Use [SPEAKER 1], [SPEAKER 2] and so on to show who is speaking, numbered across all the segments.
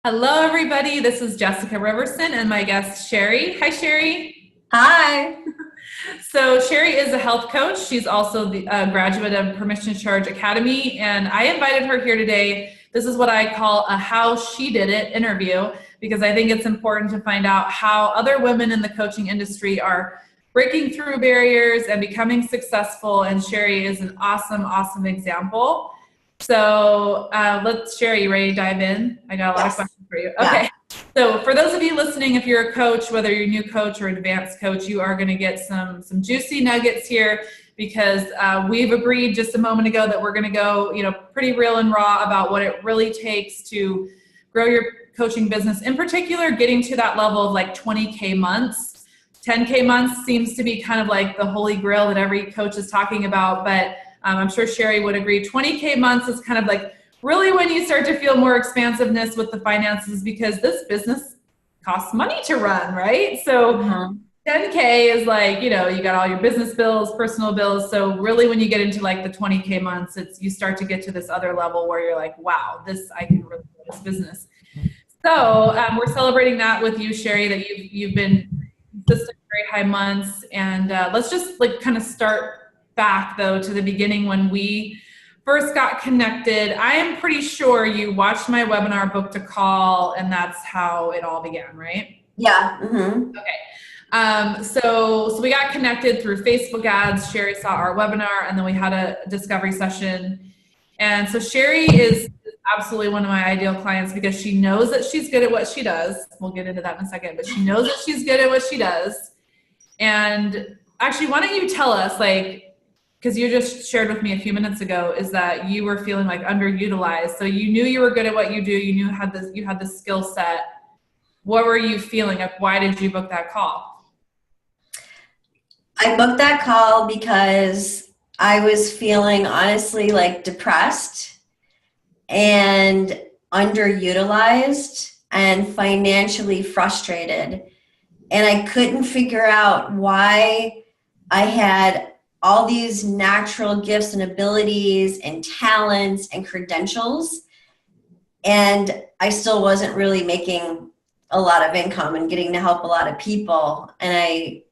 [SPEAKER 1] Hello, everybody. This is Jessica Riverson and my guest, Shari. Hi, Shari.
[SPEAKER 2] Hi.
[SPEAKER 1] So, Shari is a health coach. She's also the graduate of Permission to Charge Academy, and I invited her here today. This is what I call a How She Did It interview because I think it's important to find out how other women in the coaching industry are breaking through barriers and becoming successful. And Shari is an awesome, awesome example. So Shari, you ready to dive in? I got a lot of
[SPEAKER 2] Yes.
[SPEAKER 1] questions for you.
[SPEAKER 2] Yeah.
[SPEAKER 1] Okay. So for those of you listening, if you're a coach, whether you're a new coach or advanced coach, you are going to get some juicy nuggets here because we've agreed just a moment ago that we're going to go, pretty real and raw about what it really takes to grow your coaching business. In particular, getting to that level of like 20K months. 10K months seems to be kind of like the holy grail that every coach is talking about, but I'm sure Shari would agree. 20K months is kind of like really when you start to feel more expansiveness with the finances because this business costs money to run, right? So
[SPEAKER 2] Mhm.
[SPEAKER 1] 10K is like, you got all your business bills, personal bills. So really when you get into like the 20K months, you start to get to this other level where you're like, wow, I can really grow this business. So we're celebrating that with you, Shari, that you've been consistent, very high months. And let's just like kind of start back though to the beginning when we first got connected. I am pretty sure you watched my webinar, Booked a Call, and that's how it all began, right?
[SPEAKER 2] Yeah. Hmm.
[SPEAKER 1] So we got connected through Facebook ads. Shari saw our webinar, and then we had a discovery session. And so Shari is absolutely one of my ideal clients because she knows that she's good at what she does. We'll get into that in a second, but she knows that she's good at what she does. And actually, why don't you tell us, like, because you just shared with me a few minutes ago, is that you were feeling like underutilized. So you knew you were good at what you do. You knew you had this skill set. What were you feeling? Like, why did you book that call?
[SPEAKER 2] I booked that call because I was feeling honestly like depressed and underutilized and financially frustrated. And I couldn't figure out why I had all these natural gifts and abilities and talents and credentials. And I still wasn't really making a lot of income and getting to help a lot of people. And I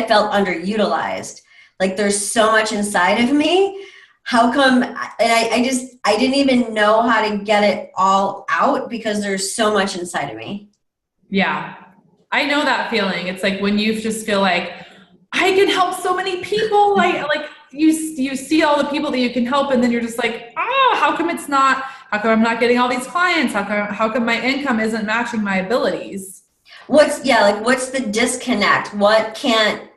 [SPEAKER 2] felt underutilized. Like there's so much inside of me. How come? And I didn't even know how to get it all out because there's so much inside of me.
[SPEAKER 1] Yeah, I know that feeling. It's like when you just feel like I can help so many people. Like you see all the people that you can help, and then you're just like, how come it's not? How come I'm not getting all these clients? How come my income isn't matching my abilities?
[SPEAKER 2] What's the disconnect? What can't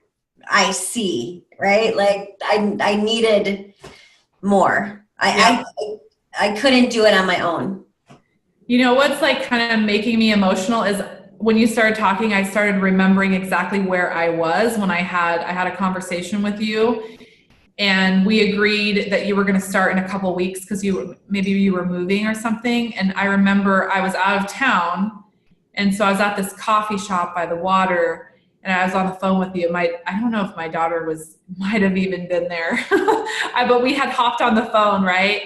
[SPEAKER 2] I see? Right? Like I needed more.
[SPEAKER 1] Yeah.
[SPEAKER 2] I couldn't do it on my own.
[SPEAKER 1] You know what's like kind of making me emotional is when you started talking, I started remembering exactly where I was when I had a conversation with you, and we agreed that you were going to start in a couple weeks because maybe you were moving or something. And I remember I was out of town, and so I was at this coffee shop by the water, and I was on the phone with you. I don't know if my daughter might have even been there, but we had hopped on the phone, right?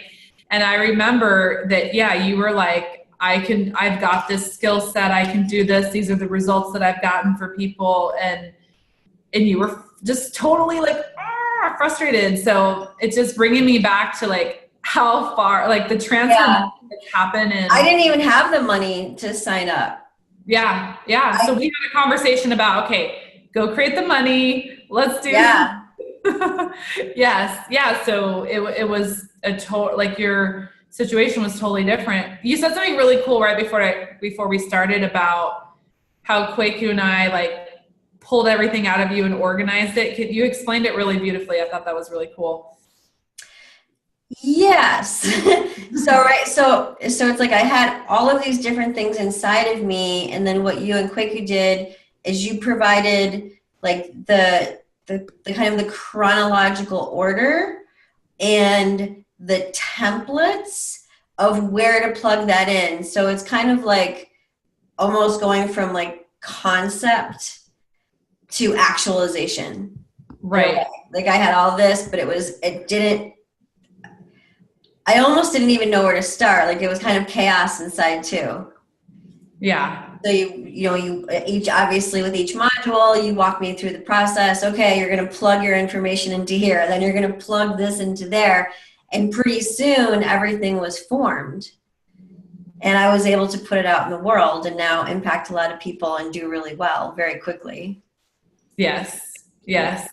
[SPEAKER 1] And I remember that, yeah, you were like, I've got this skill set. I can do this. These are the results that I've gotten for people. And you were just totally like, frustrated. So it's just bringing me back to like how far, like the transformation
[SPEAKER 2] Yeah.
[SPEAKER 1] that's happened.
[SPEAKER 2] I
[SPEAKER 1] And
[SPEAKER 2] didn't even have the money to sign up.
[SPEAKER 1] yeah, yeah. So we
[SPEAKER 2] I,
[SPEAKER 1] had a conversation about, okay, go create the money. Let's do
[SPEAKER 2] yeah.
[SPEAKER 1] Yes, yeah. So it was a total, like your situation was totally different. You said something really cool right before we started about how Kwaku and I like pulled everything out of you and organized it. You explained it really beautifully. I thought that was really cool.
[SPEAKER 2] Yes. So it's like I had all of these different things inside of me, and then what you and Kwaku did is you provided like the kind of the chronological order and the templates of where to plug that in. So it's kind of like almost going from like concept to actualization.
[SPEAKER 1] Right.
[SPEAKER 2] Like I had all this, but it didn't, I almost didn't even know where to start. Like it was kind of chaos inside too.
[SPEAKER 1] Yeah.
[SPEAKER 2] So you each, obviously with each module, you walk me through the process. Okay, you're going to plug your information into here. Then you're going to plug this into there. And pretty soon everything was formed. And I was able to put it out in the world and now impact a lot of people and do really well very quickly.
[SPEAKER 1] Yes. Yes.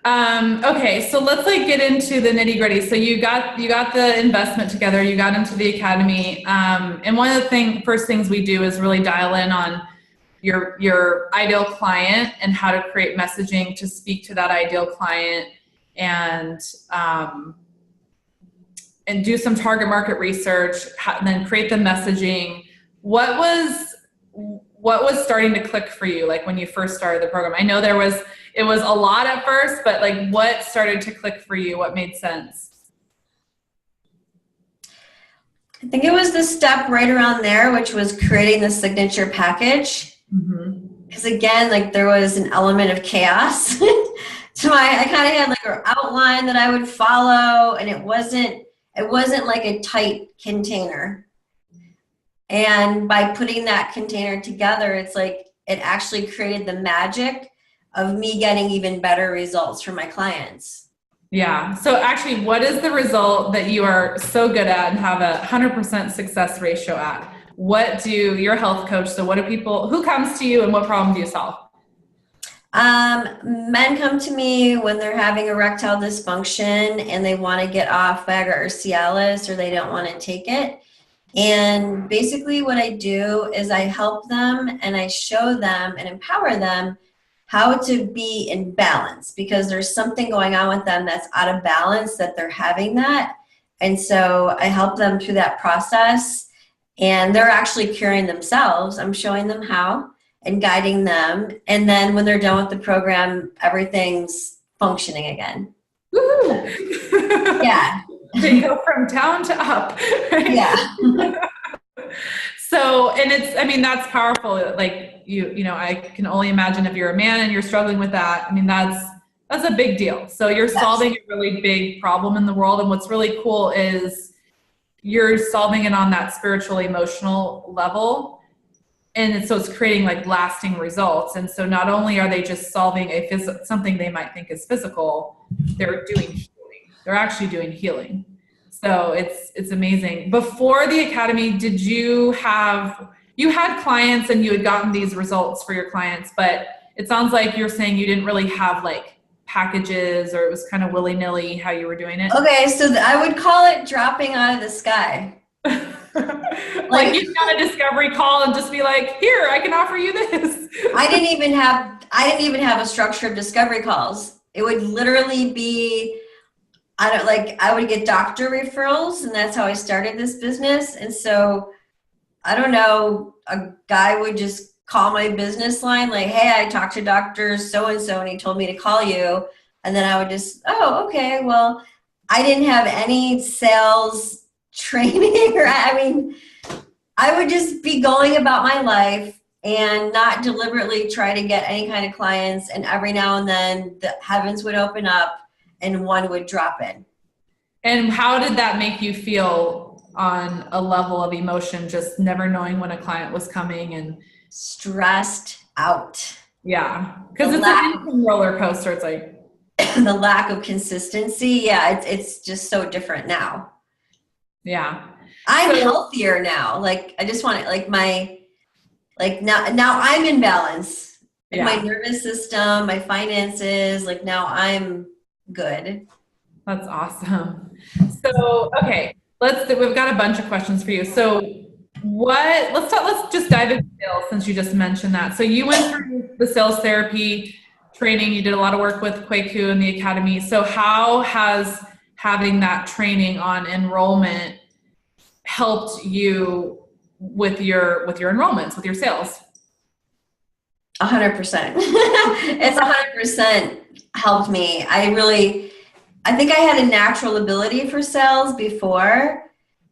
[SPEAKER 1] Okay, so let's like get into the nitty gritty. So you got the investment together, you got into the academy, and one of the first things we do is really dial in on your ideal client and how to create messaging to speak to that ideal client, and do some target market research, and then create the messaging. What was starting to click for you, like when you first started the program? I know it was a lot at first, but like what started to click for you? What made sense?
[SPEAKER 2] I think it was the step right around there, which was creating the signature package. Because again, like there was an element of chaos. So I kind of had like an outline that I would follow, and it wasn't like a tight container. And by putting that container together, it's like it actually created the magic of me getting even better results for my clients.
[SPEAKER 1] Yeah. So actually, what is the result that you are so good at and have a 100% success ratio at? You're a health coach, so who comes to you and what problem do you solve?
[SPEAKER 2] Men come to me when they're having erectile dysfunction and they want to get off Viagra or Cialis, or they don't want to take it. And basically what I do is I help them and I show them and empower them how to be in balance, because there's something going on with them that's out of balance, that they're having that. And so I help them through that process, and they're actually curing themselves. I'm showing them how and guiding them. And then when they're done with the program, everything's functioning again.
[SPEAKER 1] Woo!
[SPEAKER 2] Yeah.
[SPEAKER 1] They go from down to up. Right?
[SPEAKER 2] Yeah.
[SPEAKER 1] So, and that's powerful. Like I can only imagine if you're a man and you're struggling with that. I mean, that's a big deal. So you're solving a really big problem in the world. And what's really cool is you're solving it on that spiritual, emotional level. And so it's creating like lasting results. And so not only are they just solving something they might think is physical, they're doing healing. They're actually doing healing. So it's amazing. Before the academy, you had clients and you had gotten these results for your clients, but it sounds like you're saying you didn't really have like packages, or it was kind of willy-nilly how you were doing it.
[SPEAKER 2] Okay, so I would call it dropping out of the sky.
[SPEAKER 1] Like you got a discovery call and just be like, here, I can offer you this.
[SPEAKER 2] I didn't even have a structure of discovery calls. It would literally be, I would get doctor referrals, and that's how I started this business. And so I don't know, a guy would just call my business line like, hey, I talked to Dr. So-and-so and he told me to call you. And then I would just, oh, okay. Well, I didn't have any sales training, or I would just be going about my life and not deliberately try to get any kind of clients. And every now and then the heavens would open up and one would drop in.
[SPEAKER 1] And how did that make you feel on a level of emotion, just never knowing when a client was coming? And
[SPEAKER 2] stressed out.
[SPEAKER 1] Yeah, because it's an income roller coaster. It's like
[SPEAKER 2] the lack of consistency. Yeah, it's just so different now.
[SPEAKER 1] Yeah,
[SPEAKER 2] I'm healthier now. Like I just want it. Now I'm in balance. Like my nervous system, my finances. Like now I'm good.
[SPEAKER 1] That's awesome. So okay, we've got a bunch of questions for you. So let's just dive into sales, since you just mentioned that. So you went through the sales therapy training, you did a lot of work with Kwaku and the academy. So how has having that training on enrollment helped you with your enrollments, with your sales?
[SPEAKER 2] 100%. It's 100% helped me. I think I had a natural ability for sales before,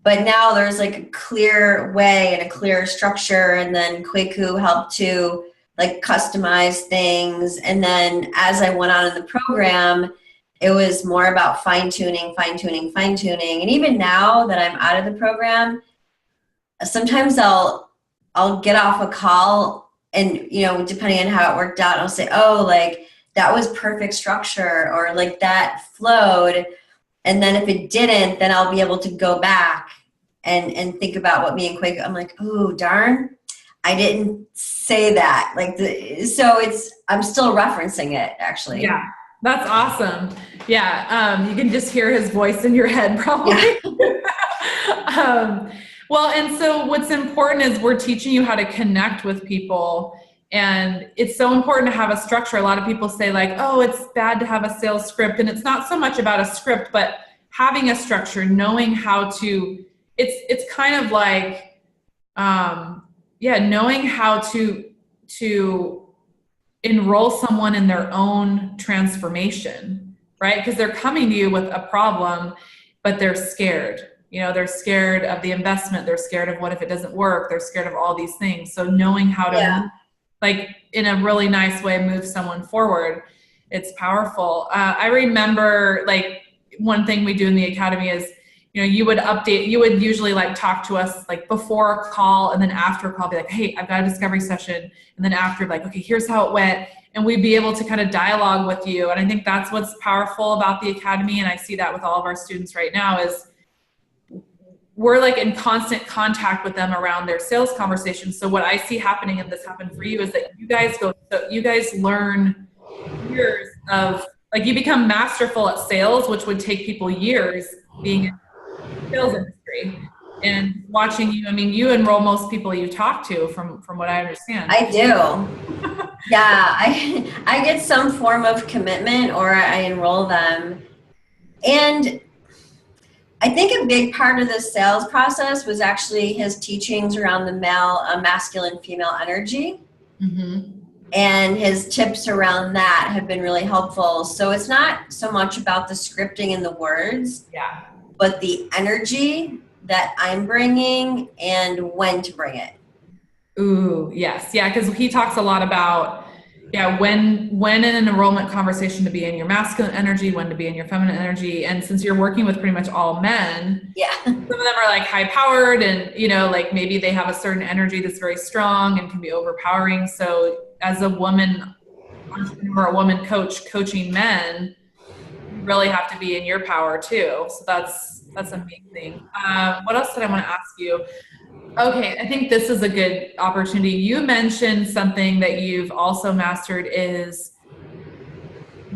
[SPEAKER 2] but now there's like a clear way and a clear structure. And then Kwaku helped to like customize things. And then as I went on in the program, it was more about fine tuning. And even now that I'm out of the program, sometimes I'll get off a call and, you know, depending on how it worked out, I'll say, oh, like that was perfect structure, or like that flowed. And then if it didn't, then I'll be able to go back and think about what me and Quake, I'm like, oh, darn, I didn't say that. So I'm still referencing it actually.
[SPEAKER 1] Yeah. That's awesome. Yeah. You can just hear his voice in your head probably. Yeah. Well, and so what's important is we're teaching you how to connect with people. And it's so important to have a structure. A lot of people say like, oh, it's bad to have a sales script. And it's not so much about a script, but having a structure, knowing how to, it's kind of like, knowing how to enroll someone in their own transformation, right? Because they're coming to you with a problem, but they're scared. You know, they're scared of the investment. They're scared of what if it doesn't work. They're scared of all these things. So knowing how to, like in a really nice way, move someone forward, it's powerful. I remember like one thing we do in the academy is, you know, you would usually like talk to us like before a call and then after a call, be like, hey, I've got a discovery session. And then after, like, okay, here's how it went. And we'd be able to kind of dialogue with you. And I think that's what's powerful about the academy. And I see that with all of our students right now is we're like in constant contact with them around their sales conversations. So what I see happening, and this happened for you, is that you guys learn years of, like, you become masterful at sales, which would take people years being in the sales industry. And watching you, I mean, you enroll most people you talk to from what I understand.
[SPEAKER 2] I do. Yeah, I get some form of commitment or I enroll them. And I think a big part of the sales process was actually his teachings around the masculine, female energy. Mm-hmm. And his tips around that have been really helpful. So it's not so much about the scripting and the words, but the energy that I'm bringing and when to bring it.
[SPEAKER 1] Ooh, yes. Yeah, because he talks a lot about, when in an enrollment conversation to be in your masculine energy, when to be in your feminine energy. And since you're working with pretty much all men, some of them are like high powered and, you know, like maybe they have a certain energy that's very strong and can be overpowering. So as a woman entrepreneur, a woman coach coaching men, you really have to be in your power too. So that's amazing. What else did I want to ask you? Okay, I think this is a good opportunity. You mentioned something that you've also mastered is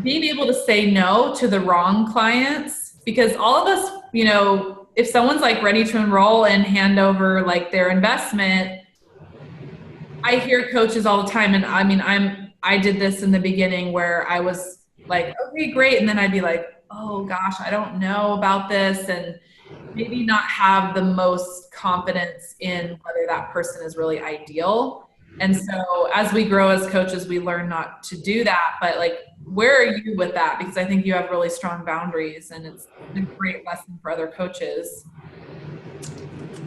[SPEAKER 1] being able to say no to the wrong clients, because all of us, you know, if someone's like ready to enroll and hand over like their investment, I hear coaches all the time. And I mean, I did this in the beginning where I was like, okay, great. And then I'd be like, oh gosh, I don't know about this. And maybe not have the most confidence in whether that person is really ideal. And so as we grow as coaches, we learn not to do that. But like, where are you with that? Because I think you have really strong boundaries and it's a great lesson for other coaches.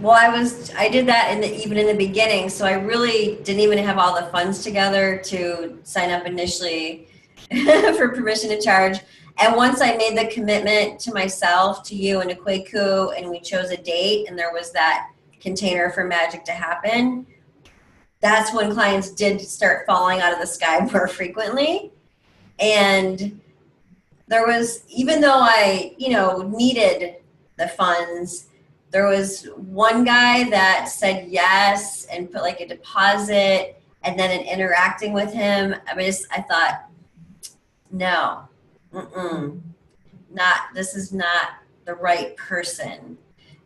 [SPEAKER 2] Well, I did that even in the beginning. So I really didn't even have all the funds together to sign up initially for permission to charge. And once I made the commitment to myself, to you, and to Kweku, and we chose a date, and there was that container for magic to happen, that's when clients did start falling out of the sky more frequently. And there was, even though I, you know, needed the funds, there was one guy that said yes and put like a deposit, and then in interacting with him, I thought, no. This is not the right person.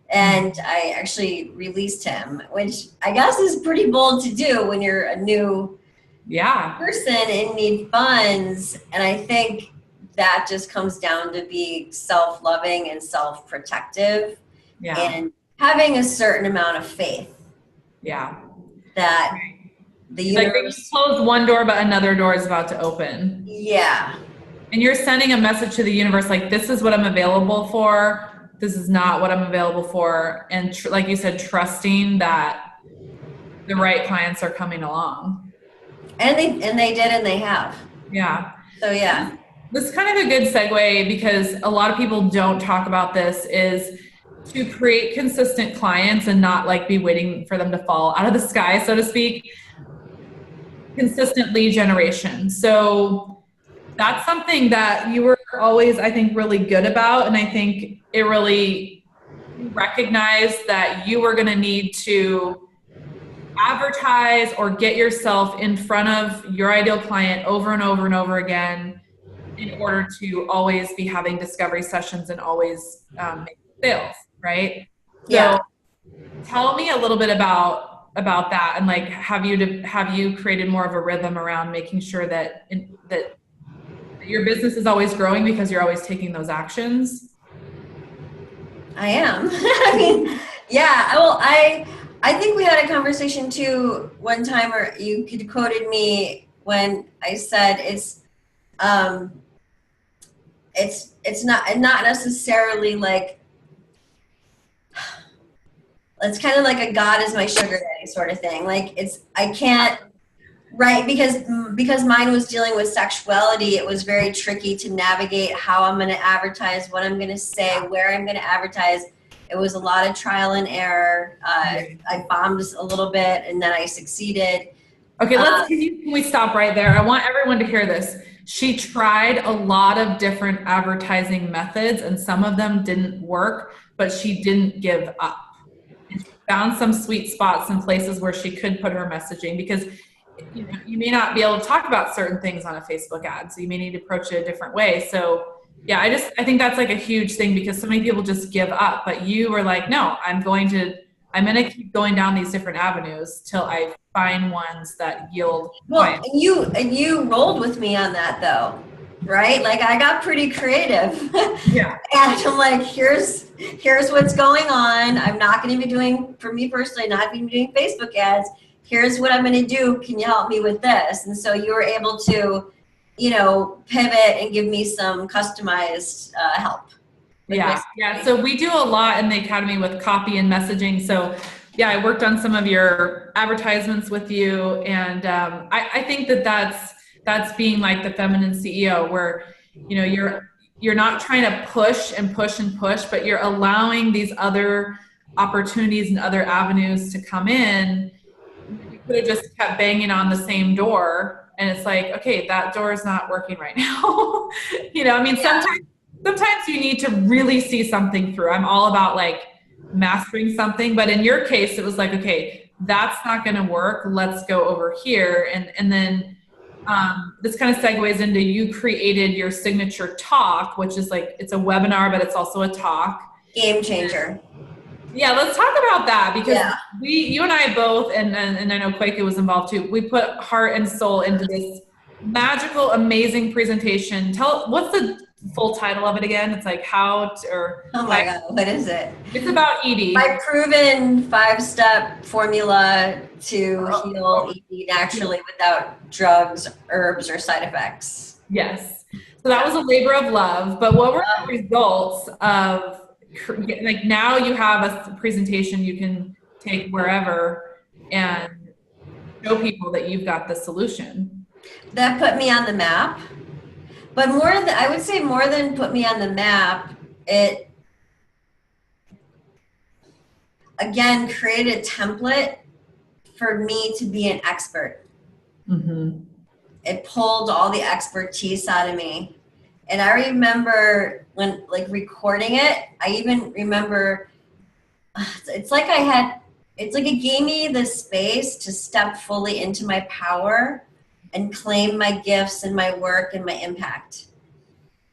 [SPEAKER 2] And I actually released him, which I guess is pretty bold to do when you're a new person and need funds. And I think that just comes down to being self-loving and self-protective and having a certain amount of faith. That the universe,
[SPEAKER 1] like you close one door, but another door is about to open. And you're sending a message to the universe, like, this is what I'm available for. This is not what I'm available for. And like you said, trusting that the right clients are coming along.
[SPEAKER 2] And they did, and they have.
[SPEAKER 1] Yeah.
[SPEAKER 2] So, yeah.
[SPEAKER 1] This is kind of a good segue because a lot of people don't talk about this is to create consistent clients and not like be waiting for them to fall out of the sky, so to speak. Consistent lead generation. So that's something that you were always, I think, really good about. And I think it really recognized that you were going to need to advertise or get yourself in front of your ideal client over and over and over again in order to always be having discovery sessions and always make sales, right?
[SPEAKER 2] Yeah.
[SPEAKER 1] So tell me a little bit about that, and like have you created more of a rhythm around making sure that that your business is always growing because you're always taking those actions?
[SPEAKER 2] I am. I mean, yeah. Well, I think we had a conversation too one time, or you quoted me when I said it's not necessarily like, it's kind of like a God is my sugar daddy sort of thing. Like I can't, right? Because mine was dealing with sexuality, it was very tricky to navigate how I'm going to advertise, what I'm going to say, where I'm going to advertise. It was a lot of trial and error. I bombed a little bit and then I succeeded.
[SPEAKER 1] Okay, can we stop right there? I want everyone to hear this. She tried a lot of different advertising methods and some of them didn't work, but she didn't give up. And she found some sweet spots and places where she could put her messaging, because you may not be able to talk about certain things on a Facebook ad, so you may need to approach it a different way. So yeah, I think that's like a huge thing, because so many people just give up, but you were like, no, I'm going to keep going down these different avenues till I find ones that yield clients.
[SPEAKER 2] And you rolled with me on that though, right? Like I got pretty creative.
[SPEAKER 1] Yeah.
[SPEAKER 2] And I'm like, here's what's going on. I'm not going to be doing, for me personally, not going to be doing Facebook ads. Here's what I'm going to do. Can you help me with this? And so you were able to, pivot and give me some customized help.
[SPEAKER 1] Yeah. So we do a lot in the Academy with copy and messaging. So yeah, I worked on some of your advertisements with you. And I think that's being like the feminine CEO, where, you're not trying to push and push and push, but you're allowing these other opportunities and other avenues to come in. You could have just kept banging on the same door. And it's like, okay, that door is not working right now. Sometimes you need to really see something through. I'm all about like mastering something, but in your case, it was like, okay, that's not going to work. Let's go over here. And then this kind of segues into, you created your signature talk, which is like, it's a webinar, but it's also a talk.
[SPEAKER 2] Game changer.
[SPEAKER 1] Yeah, let's talk about that, because you and I both, and I know Quaker was involved too, we put heart and soul into this magical, amazing presentation. What's the full title of it again? It's like God, what
[SPEAKER 2] is it?
[SPEAKER 1] It's about ED.
[SPEAKER 2] My proven 5-step formula to heal ED naturally without drugs, herbs, or side effects.
[SPEAKER 1] Yes. So that was a labor of love. But what were the results of, like, now you have a presentation you can take wherever and show people that you've got the solution?
[SPEAKER 2] That put me on the map. But I would say more than put me on the map, it again created a template for me to be an expert. Mm-hmm. It pulled all the expertise out of me. And I remember when recording it, I even remember it's like it gave me the space to step fully into my power and claim my gifts and my work and my impact.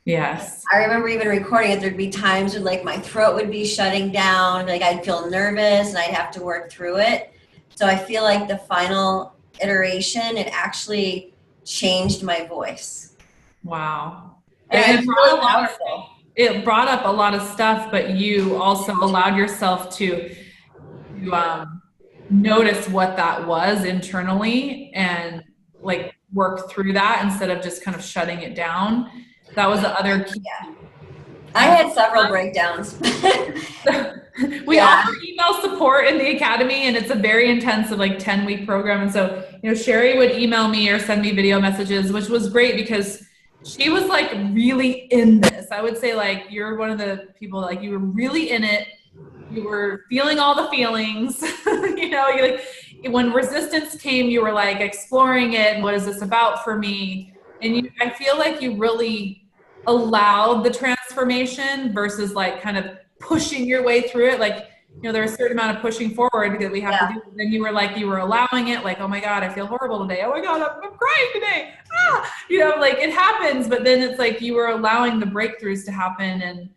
[SPEAKER 1] Yes.
[SPEAKER 2] I remember even recording it, there'd be times when my throat would be shutting down, I'd feel nervous and I'd have to work through it. So I feel like the final iteration, it actually changed my voice.
[SPEAKER 1] Wow.
[SPEAKER 2] And
[SPEAKER 1] it brought up a lot of stuff, but you also allowed yourself to notice what that was internally and work through that instead of just kind of shutting it down. That was the other key.
[SPEAKER 2] Yeah. I had several breakdowns.
[SPEAKER 1] We offer email support in the Academy, and it's a very intensive 10-week program. And so, Shari would email me or send me video messages, which was great because she was like really in this. I would say like you're one of the people like you were really in it. You were feeling all the feelings, you know, you like when resistance came, you were like exploring it. And what is this about for me? And I feel like you really allowed the transformation versus like kind of pushing your way through it. Like, you know, there's a certain amount of pushing forward that we have to do. And then you were like, you were allowing it, like, oh my God, I feel horrible today. Oh my God, I'm crying today. Ah, you know, like it happens, but then it's like you were allowing the breakthroughs to happen. And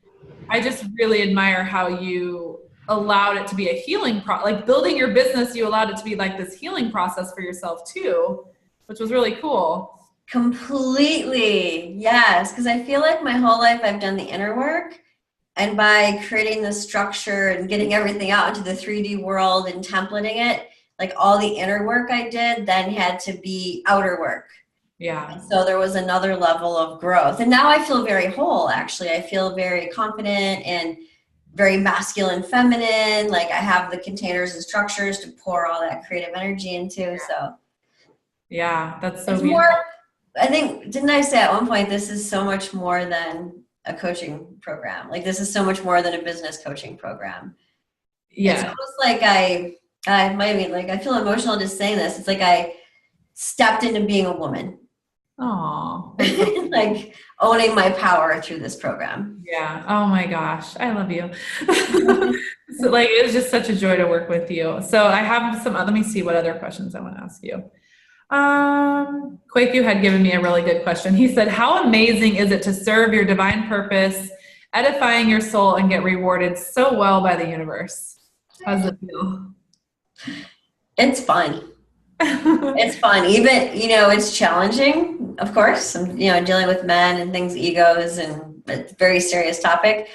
[SPEAKER 1] I just really admire how you allowed it to be a healing like building your business, you allowed it to be like this healing process for yourself too, which was really cool.
[SPEAKER 2] Completely. Yes. Because I feel like my whole life I've done the inner work. And by creating the structure and getting everything out into the 3D world and templating it, like all the inner work I did then had to be outer work.
[SPEAKER 1] Yeah.
[SPEAKER 2] And so there was another level of growth. And now I feel very whole, actually. I feel very confident and very masculine, feminine. Like I have the containers and structures to pour all that creative energy into. So
[SPEAKER 1] yeah, that's so
[SPEAKER 2] it's
[SPEAKER 1] beautiful.
[SPEAKER 2] more, I think, didn't I say at one point, this is so much more than a coaching program. Like this is so much more than a business coaching program.
[SPEAKER 1] Yeah.
[SPEAKER 2] It's almost like I might be like, I feel emotional just saying this. It's like I stepped into being a woman.
[SPEAKER 1] Oh,
[SPEAKER 2] like owning my power through this program.
[SPEAKER 1] Yeah. Oh my gosh. I love you. So like, it was just such a joy to work with you. So I have let me see what other questions I want to ask you. Kwaku had given me a really good question. He said, how amazing is it to serve your divine purpose, edifying your soul, and get rewarded so well by the universe? How does it feel?
[SPEAKER 2] It's fun. It's fun. Even, you know, it's challenging, of course. I'm, you know, dealing with men and things, egos, and it's a very serious topic.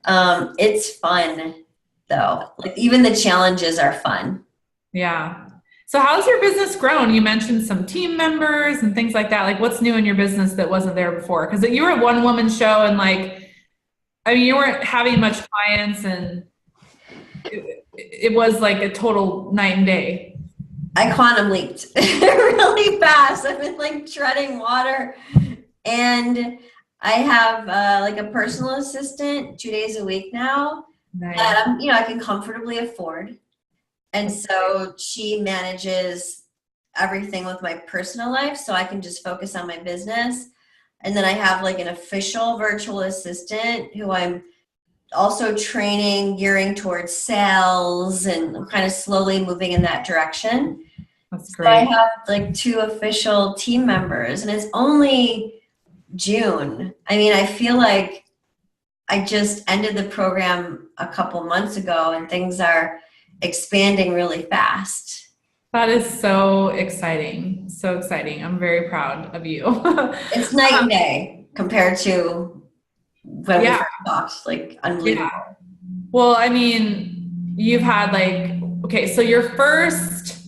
[SPEAKER 2] It's fun, though. Like, even the challenges are fun.
[SPEAKER 1] Yeah. So how's your business grown? You mentioned some team members and things like that. Like what's new in your business that wasn't there before? Because you were a one-woman show and like, I mean, you weren't having much clients and it was like a total night and day.
[SPEAKER 2] I quantum leaped really fast. I've been like treading water. And I have like a personal assistant 2 days a week now that I'm, you know, I can comfortably afford. And so she manages everything with my personal life, so I can just focus on my business. And then I have like an official virtual assistant who I'm also training, gearing towards sales, and kind of slowly moving in that direction.
[SPEAKER 1] That's great.
[SPEAKER 2] So I have like 2 official team members, and it's only June. I mean, I feel like I just ended the program a couple months ago, and things are expanding really fast.
[SPEAKER 1] That is so exciting. So exciting. I'm very proud of you.
[SPEAKER 2] It's night and day compared to when we first talked, like unbelievable.
[SPEAKER 1] Yeah. Well, I mean, you've had like, okay, so your first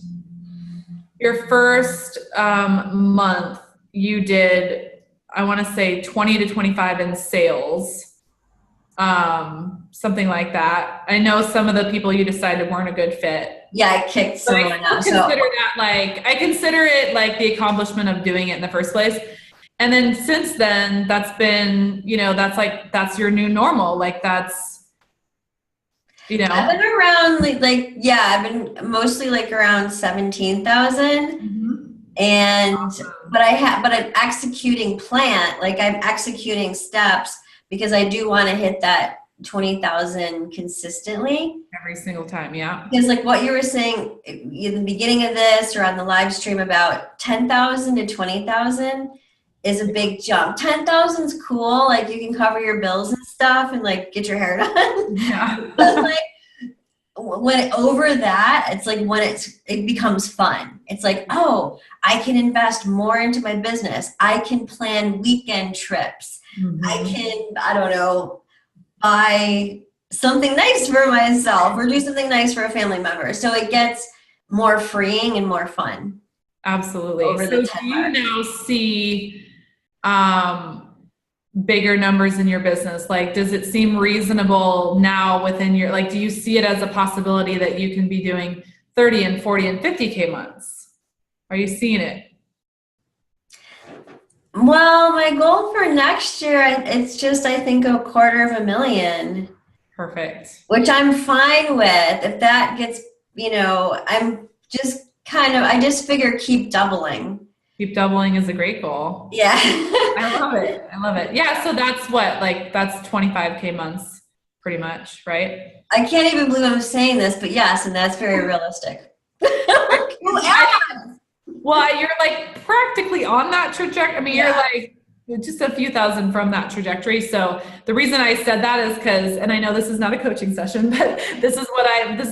[SPEAKER 1] month you did, I want to say 20 to 25 in sales. Something like that. I know some of the people you decided weren't a good fit.
[SPEAKER 2] Yeah, I kicked someone out.
[SPEAKER 1] I consider it like the accomplishment of doing it in the first place. And then since then, that's been, you know, that's your new normal. Like that's, you know.
[SPEAKER 2] I've been around I've been mostly like around 17,000. Mm-hmm. And, awesome. but I'm executing I'm executing steps, because I do want to hit that 20,000 consistently.
[SPEAKER 1] Every single time, yeah.
[SPEAKER 2] Because like what you were saying in the beginning of this or on the live stream about 10,000 to 20,000 is a big jump. 10,000 is cool. Like you can cover your bills and stuff and like get your hair done. Yeah. But like when over that, it's like when it becomes fun. It's like, oh, I can invest more into my business. I can plan weekend trips. Mm-hmm. I can, I don't know, buy something nice for myself or do something nice for a family member. So it gets more freeing and more fun.
[SPEAKER 1] Absolutely. So do you now see bigger numbers in your business? Like, does it seem reasonable now within your, like, do you see it as a possibility that you can be doing 30 and 40 and 50K months? Are you seeing it?
[SPEAKER 2] Well, my goal for next year, it's just, I think, 250,000,
[SPEAKER 1] Perfect.
[SPEAKER 2] which I'm fine with. If that gets, I'm just I just figure keep doubling.
[SPEAKER 1] Keep doubling is a great goal.
[SPEAKER 2] Yeah.
[SPEAKER 1] I love it. I love it. Yeah. So that's what, like, that's 25K months pretty much, right?
[SPEAKER 2] I can't even believe I'm saying this, but yes, and that's very realistic. Who
[SPEAKER 1] Well, you're like practically on that trajectory. I mean, you're
[SPEAKER 2] Yeah.
[SPEAKER 1] like just a few thousand from that trajectory. So the reason I said that is because, and I know this is not a coaching session, but this is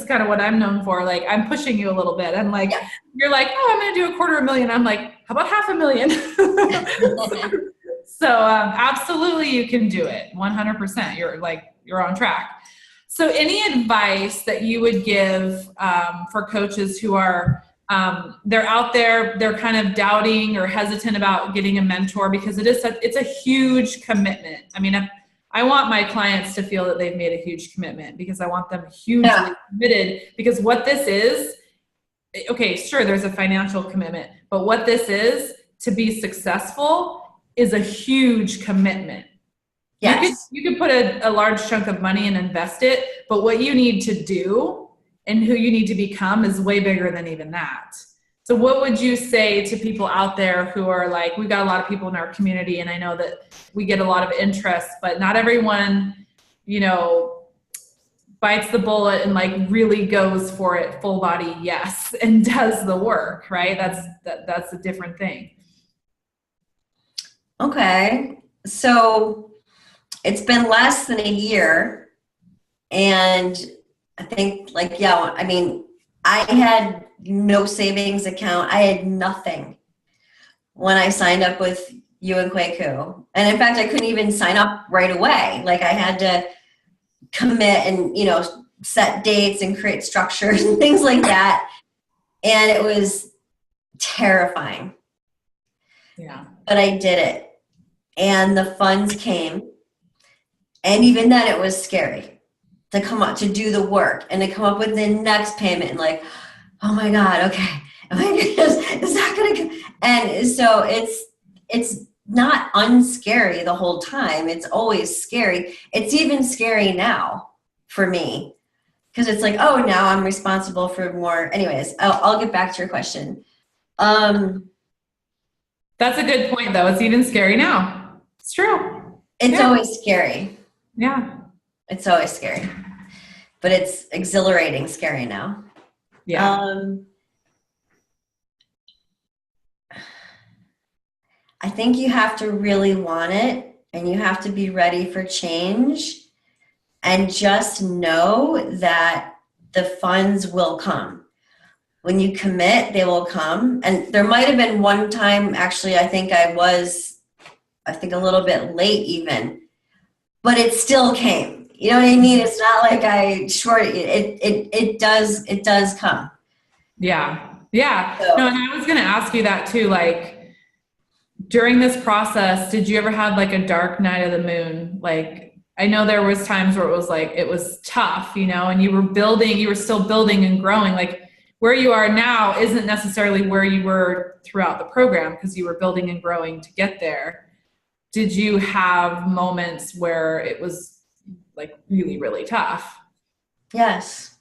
[SPEAKER 1] kind of what I'm known for. Like, I'm pushing you a little bit. And like,
[SPEAKER 2] Yeah.
[SPEAKER 1] you're like, oh, I'm going to do 250,000. I'm like, how about 500,000? So absolutely you can do it 100%. You're on track. So any advice that you would give for coaches who are they're out there, they're kind of doubting or hesitant about getting a mentor because it's a huge commitment. I mean, I want my clients to feel that they've made a huge commitment because I want them hugely committed, because what this is, okay, sure, there's a financial commitment, but what this is to be successful is a huge commitment.
[SPEAKER 2] Yes.
[SPEAKER 1] You could put a large chunk of money and invest it, but what you need to do and who you need to become is way bigger than even that. So what would you say to people out there who are like, we've got a lot of people in our community and I know that we get a lot of interest, but not everyone, bites the bullet and like really goes for it full body, yes, and does the work, right? That's a different thing.
[SPEAKER 2] Okay. So it's been less than a year, and I think I mean, I had no savings account. I had nothing when I signed up with you and Kwaku. And in fact, I couldn't even sign up right away. Like, I had to commit and, set dates and create structures and things like that. And it was terrifying.
[SPEAKER 1] Yeah.
[SPEAKER 2] But I did it. And the funds came. And even then it was scary to come up, to do the work and to come up with the next payment and like, oh my God, okay. Oh my goodness, is that gonna go? And so it's not unscary the whole time. It's always scary. It's even scary now for me because it's like, oh, now I'm responsible for more. Anyways, I'll get back to your question.
[SPEAKER 1] That's a good point though. It's even scary now. It's true.
[SPEAKER 2] It's always scary.
[SPEAKER 1] Yeah.
[SPEAKER 2] It's always scary, but it's exhilarating scary now.
[SPEAKER 1] Yeah.
[SPEAKER 2] I think you have to really want it and you have to be ready for change, and just know that the funds will come. When you commit, they will come. And there might have been one time, actually, I think a little bit late even, but it still came. You know what I mean? It's not like it does come.
[SPEAKER 1] Yeah. Yeah. So. No, and I was going to ask you that too. Like, during this process, did you ever have like a dark night of the moon? Like, I know there was times where it was tough, and you were still building and growing. Like, where you are now isn't necessarily where you were throughout the program because you were building and growing to get there. Did you have moments where it was like really, really tough?
[SPEAKER 2] Yes.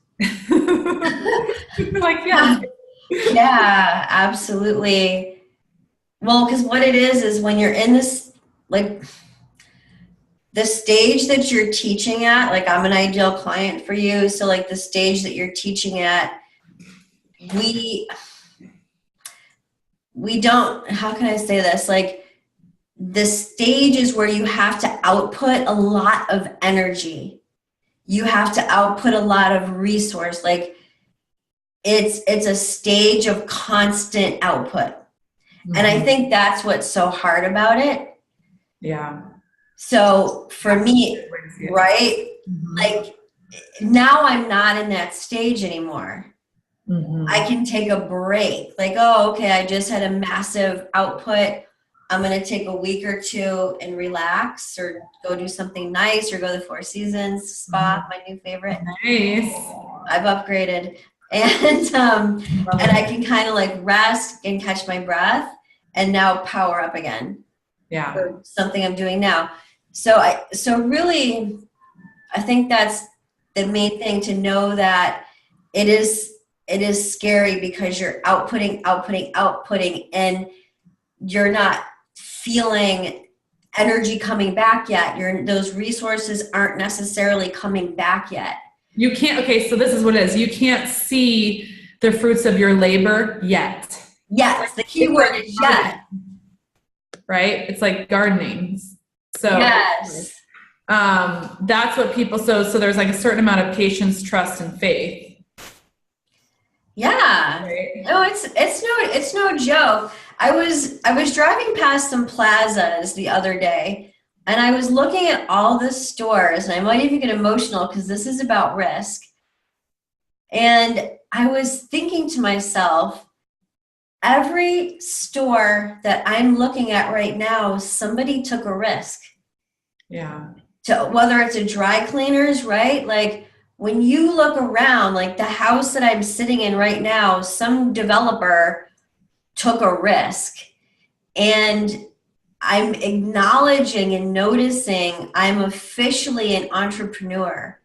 [SPEAKER 1] Like, yeah.
[SPEAKER 2] Yeah, absolutely. Well, because what it is when you're in this, like, the stage that you're teaching at, like, I'm an ideal client for you. So like the stage that you're teaching at, we don't, how can I say this? Like, the stage is where you have to output a lot of energy. You have to output a lot of resource. Like, it's a stage of constant output. Mm-hmm. And I think that's what's so hard about it.
[SPEAKER 1] Yeah.
[SPEAKER 2] So for me, right? Mm-hmm. Like, now I'm not in that stage anymore. Mm-hmm. I can take a break. Like, oh, okay, I just had a massive output. I'm going to take a week or two and relax, or go do something nice, or go to the Four Seasons spa, my new favorite.
[SPEAKER 1] Nice.
[SPEAKER 2] I've upgraded. And I can kind of like rest and catch my breath and now power up again.
[SPEAKER 1] Yeah.
[SPEAKER 2] for something I'm doing now. So really, I think that's the main thing, to know that it is scary because you're outputting, and you're not feeling energy coming back yet. Those resources aren't necessarily coming back yet.
[SPEAKER 1] You can't, okay, so this is what it is. You can't see the fruits of your labor yet.
[SPEAKER 2] Yes, the key word is yet.
[SPEAKER 1] Right? It's like gardening. So
[SPEAKER 2] yes.
[SPEAKER 1] That's what people, so there's like a certain amount of patience, trust, and faith.
[SPEAKER 2] Yeah.
[SPEAKER 1] Right?
[SPEAKER 2] No, it's no joke. I was driving past some plazas the other day, and I was looking at all the stores, and I might even get emotional because this is about risk. And I was thinking to myself, every store that I'm looking at right now, somebody took a risk.
[SPEAKER 1] Yeah.
[SPEAKER 2] To whether it's a dry cleaners, right? Like when you look around, like the house that I'm sitting in right now, some developer took a risk. And I'm acknowledging and noticing I'm officially an entrepreneur,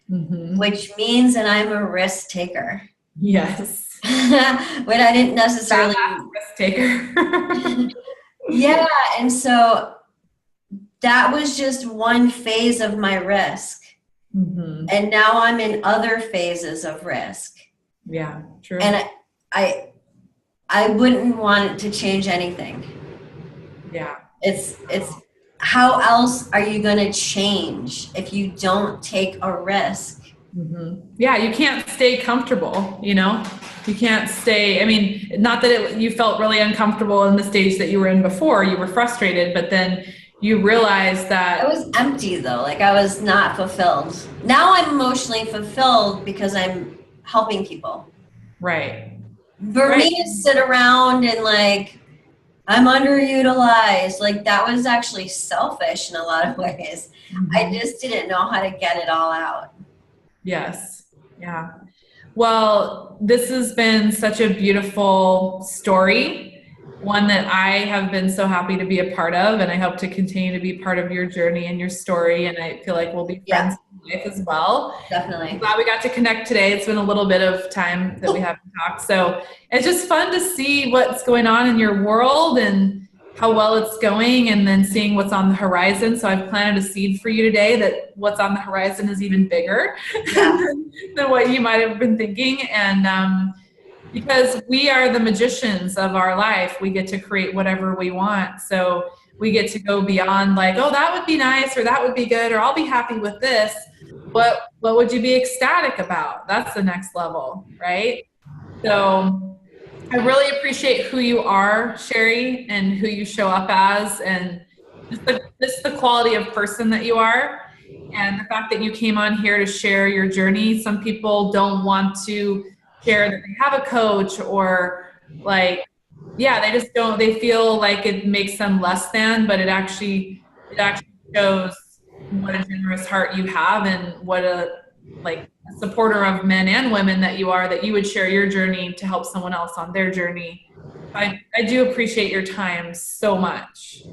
[SPEAKER 2] which means that I'm a risk taker.
[SPEAKER 1] Yes.
[SPEAKER 2] But I didn't necessarily
[SPEAKER 1] risk taker.
[SPEAKER 2] Yeah, and so that was just one phase of my risk. And now I'm in other phases of risk.
[SPEAKER 1] Yeah, true.
[SPEAKER 2] And I wouldn't want it to change anything.
[SPEAKER 1] Yeah.
[SPEAKER 2] It's how else are you going to change if you don't take a risk?
[SPEAKER 1] Yeah, you can't stay comfortable, you know? You can't stay, I mean, not that you felt really uncomfortable in the stage that you were in before, you were frustrated, but then you realized that
[SPEAKER 2] I was empty though, like I was not fulfilled. Now I'm emotionally fulfilled because I'm helping people.
[SPEAKER 1] Right.
[SPEAKER 2] For me to sit around and like, I'm underutilized, like that was actually selfish in a lot of ways. I just didn't know how to get it all out.
[SPEAKER 1] Yes. Yeah. Well, this has been such a beautiful story, one that I have been so happy to be a part of, and I hope to continue to be part of your journey and your story, and I feel like we'll be friends in life as well.
[SPEAKER 2] Definitely.
[SPEAKER 1] I'm glad we got to connect today. It's been a little bit of time that we haven't talked, so it's just fun to see what's going on in your world and how well it's going, and then seeing what's on the horizon. So I've planted a seed for you today that what's on the horizon is even bigger than what you might have been thinking. And because we are the magicians of our life, we get to create whatever we want. So we get to go beyond like, oh, that would be nice, or that would be good, or I'll be happy with this. What would you be ecstatic about? That's the next level, right? So I really appreciate who you are, Shari, and who you show up as, and just the quality of person that you are, and the fact that you came on here to share your journey. Some people don't want to share that they have a coach, or like, yeah, they just don't, they feel like it makes them less than, but it actually shows what a generous heart you have, and what a supporter of men and women that you are, that you would share your journey to help someone else on their journey. I do appreciate your time so much.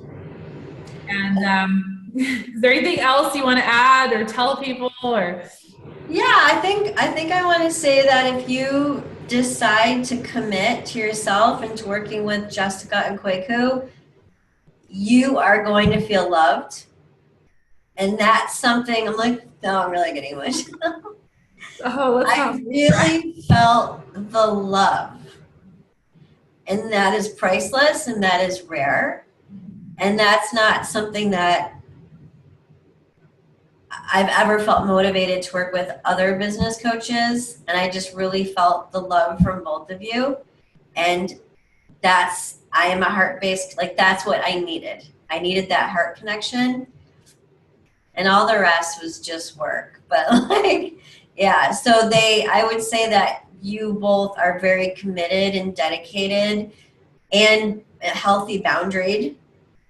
[SPEAKER 1] And is there anything else you want to add or tell people? Or
[SPEAKER 2] I think I want to say that if you decide to commit to yourself and to working with Jessica and Kwaku, you are going to feel loved. And that's something, I'm like, no, I'm really getting emotional. I really felt the love. And that is priceless, and that is rare. And that's not something that I've ever felt motivated to work with other business coaches. And I just really felt the love from both of you. And I am a heart-based, like that's what I needed. I needed that heart connection. And all the rest was just work. But like, yeah, so I would say that you both are very committed and dedicated and healthy boundaried,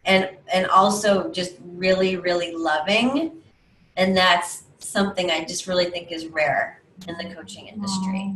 [SPEAKER 2] and also just really, really loving. And that's something I just really think is rare in the coaching industry.